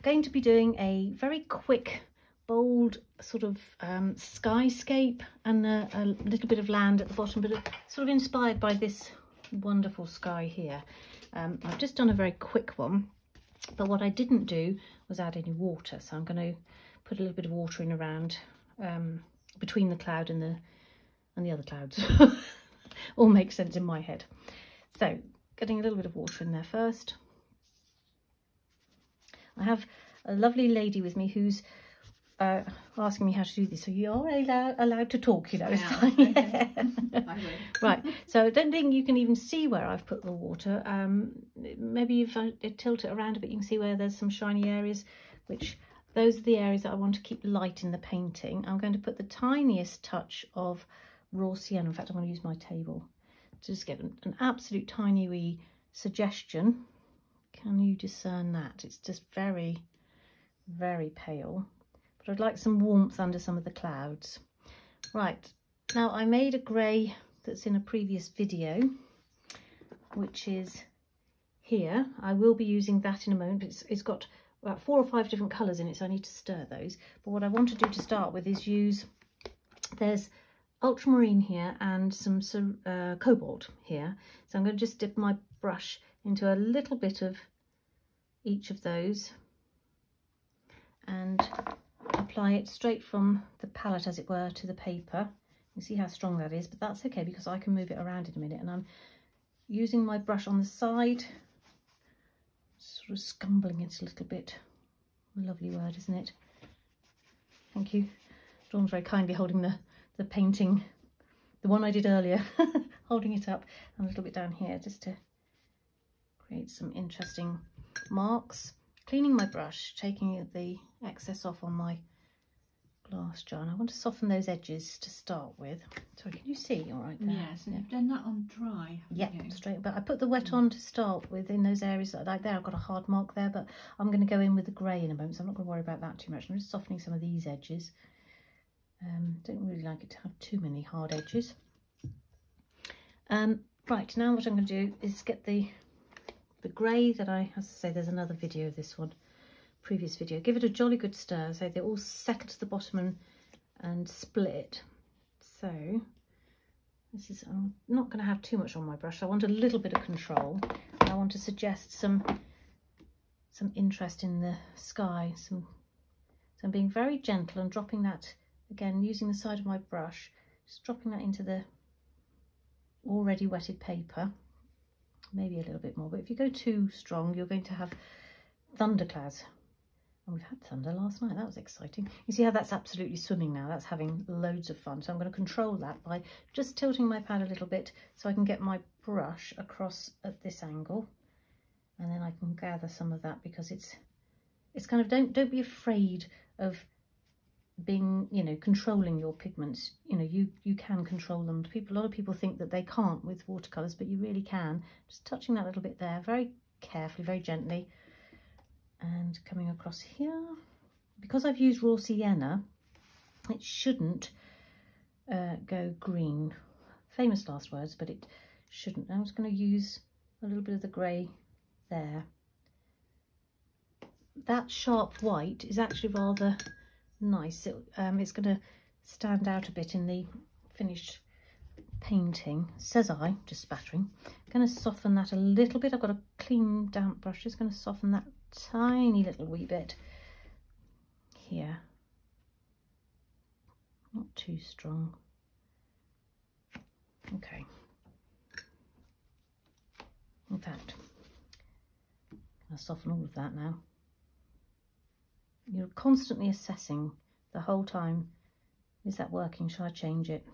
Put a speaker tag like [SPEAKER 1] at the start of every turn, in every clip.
[SPEAKER 1] going to be doing a very quick, bold sort of skyscape and a little bit of land at the bottom, but sort of inspired by this wonderful sky here. I've just done a very quick one, but what I didn't do was add any water, so I'm going to put a little bit of water in around between the cloud and the other clouds. All makes sense in my head. So getting a little bit of water in there first. I have a lovely lady with me who's asking me how to do this, so you are allowed to talk, you know.
[SPEAKER 2] Okay.
[SPEAKER 1] Right, so I don't think you can even see where I've put the water. Maybe if I tilt it around a bit, you can see where there's some shiny areas, which those are the areas that I want to keep light in the painting. I'm going to put the tiniest touch of raw sienna. In fact, I'm going to use my table to just get an absolute tiny wee suggestion. Can you discern that? It's just very, very pale. But I'd like some warmth under some of the clouds. Right, now I made a grey that's in a previous video, which is here. I will be using that in a moment, but it's got about 4 or 5 different colours in it, so I need to stir those. But what I want to do to start with is use, there's ultramarine here and some cobalt here. So I'm going to just dip my brush into a little bit of each of those and apply it straight from the palette, as it were, to the paper. You see how strong that is, but that's okay because I can move it around in a minute. And I'm using my brush on the side, sort of scumbling it a little bit. Lovely word, isn't it? Thank you. Dawn's very kindly holding the painting, the one I did earlier, holding it up, and a little bit down here just to create some interesting marks. Cleaning my brush, taking the excess off on my glass jar, and I want to soften those edges to start with. Sorry, can you see all right there?
[SPEAKER 2] Yes, and you've done that on dry.
[SPEAKER 1] Yeah, straight, but I put the wet on to start with in those areas like there. I've got a hard mark there, but I'm going to go in with the grey in a moment, so I'm not going to worry about that too much. I'm just softening some of these edges. Don't really like it to have too many hard edges. Right, now what I'm going to do is get the grey that as I say, there's another video of this one, previous video. Give it a jolly good stir so they all settle to the bottom and split. So this is, I'm not going to have too much on my brush. I want a little bit of control. I want to suggest some interest in the sky. So I'm being very gentle and dropping that, again, using the side of my brush, just dropping that into the already wetted paper. Maybe a little bit more, but if you go too strong, you're going to have thunderclouds. And we've had thunder last night. That was exciting. You see how that's absolutely swimming now. That's having loads of fun. So I'm going to control that by just tilting my pad a little bit so I can get my brush across at this angle, and then I can gather some of that, because it's kind of, don't be afraid of being, you know, controlling your pigments. You know, you can control them. A lot of people think that they can't with watercolours, but you really can. Just touching that little bit there, very carefully, very gently, and coming across here. Because I've used raw sienna, it shouldn't go green. Famous last words, but it shouldn't. I'm just going to use a little bit of the grey there. That sharp white is actually rather nice. It's going to stand out a bit in the finished painting, says I, just spattering. I'm going to soften that a little bit. I've got a clean damp brush, just going to soften that tiny little wee bit here. Not too strong. Okay. In fact, I'll soften all of that now. You're constantly assessing the whole time. Is that working? Shall I change it?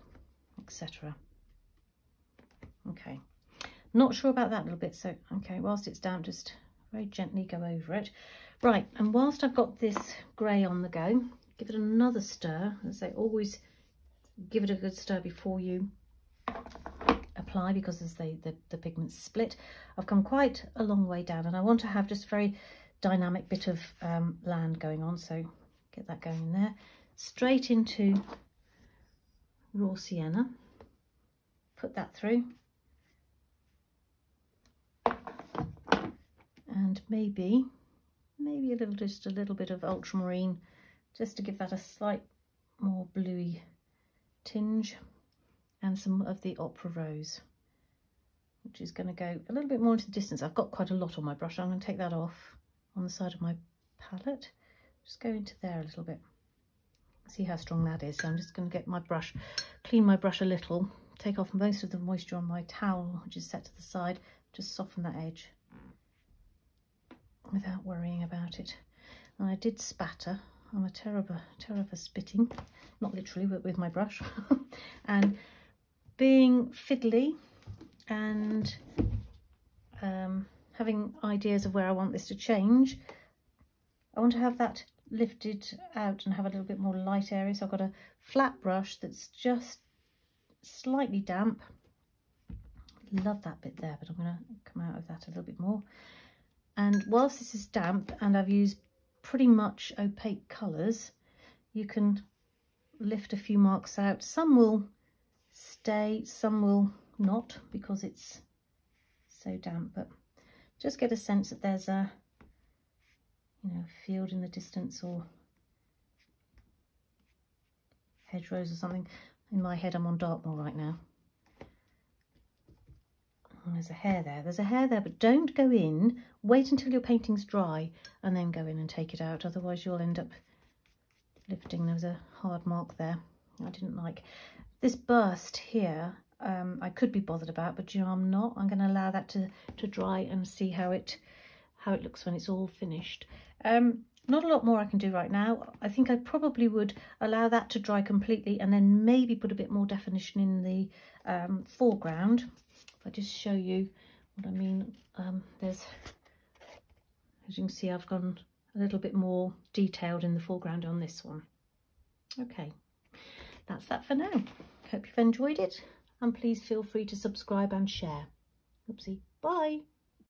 [SPEAKER 1] Etc. Okay. Not sure about that little bit. So, okay, whilst it's damp, just very gently go over it. Right, and whilst I've got this grey on the go, give it another stir. As I say, always give it a good stir before you apply, because as the pigments split. I've come quite a long way down, and I want to have just a very dynamic bit of land going on, so get that going in there. Straight into raw sienna, put that through, and maybe maybe just a little bit of ultramarine, just to give that a slight more bluey tinge, and some of the Opera Rose, which is going to go a little bit more into the distance. I've got quite a lot on my brush. I'm going to take that off on the side of my palette. Just go into there a little bit. See how strong that is. So I'm just going to get my brush, clean my brush a little, take off most of the moisture on my towel, which is set to the side, just soften that edge without worrying about it. And I did spatter. I'm a terrible spitting, not literally, but with my brush. And being fiddly and having ideas of where I want this to change, I want to have that lifted out and have a little bit more light area. So I've got a flat brush that's just slightly damp. Love that bit there, but I'm going to come out of that a little bit more. And whilst this is damp and I've used pretty much opaque colours, you can lift a few marks out. Some will stay, some will not, because it's so damp, but just get a sense that there's a, you know, field in the distance or hedgerows or something. In my head I'm on Dartmoor right now. And there's a hair there. There's a hair there, but don't go in. Wait until your painting's dry and then go in and take it out. Otherwise you'll end up lifting. There was a hard mark there I didn't like. This burst here, I could be bothered about, but you know, I'm not. I'm going to allow that to dry and see how it looks when it's all finished. Not a lot more I can do right now. I think I probably would allow that to dry completely and then maybe put a bit more definition in the foreground. If I just show you what I mean, there's, as you can see, I've gone a little bit more detailed in the foreground on this one. Okay, that's that for now. Hope you've enjoyed it, and please feel free to subscribe and share. Oopsie, bye.